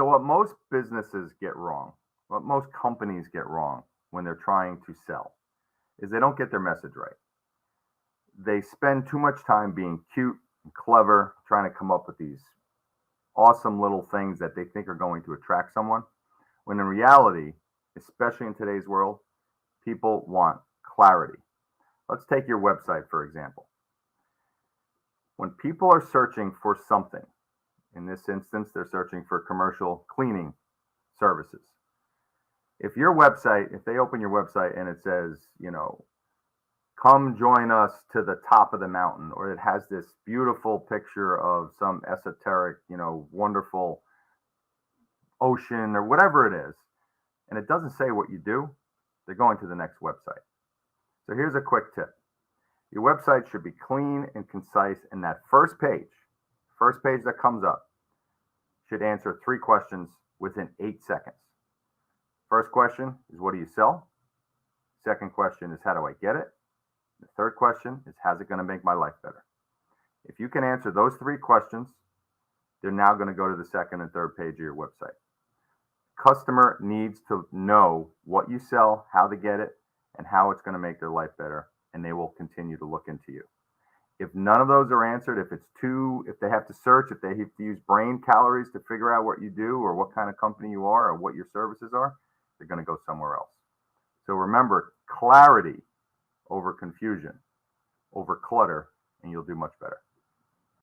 So what most businesses get wrong, what most companies get wrong when they're trying to sell is they don't get their message right. They spend too much time being cute and clever, trying to come up with these awesome little things that they think are going to attract someone, when in reality, especially in today's world, people want clarity. Let's take your website, for example. When people are searching for something, in this instance, they're searching for commercial cleaning services. If your website, if they open your website and it says, come join us to the top of the mountain, or it has this beautiful picture of some esoteric, wonderful ocean or whatever it is, and it doesn't say what you do, they're going to the next website. So here's a quick tip. Your website should be clean and concise, and that first page that comes up should answer 3 questions within 8 seconds. First question is, what do you sell? Second question is, how do I get it? The third question is, how's it going to make my life better? If you can answer those 3 questions, they're now going to go to the second and third page of your website. Customer needs to know what you sell, how to get it, and how it's going to make their life better, and they will continue to look into you. If none of those are answered, if they have to search, if they have to use brain calories to figure out what you do or what kind of company you are or what your services are, they're going to go somewhere else. So remember, clarity over confusion, over clutter, and you'll do much better.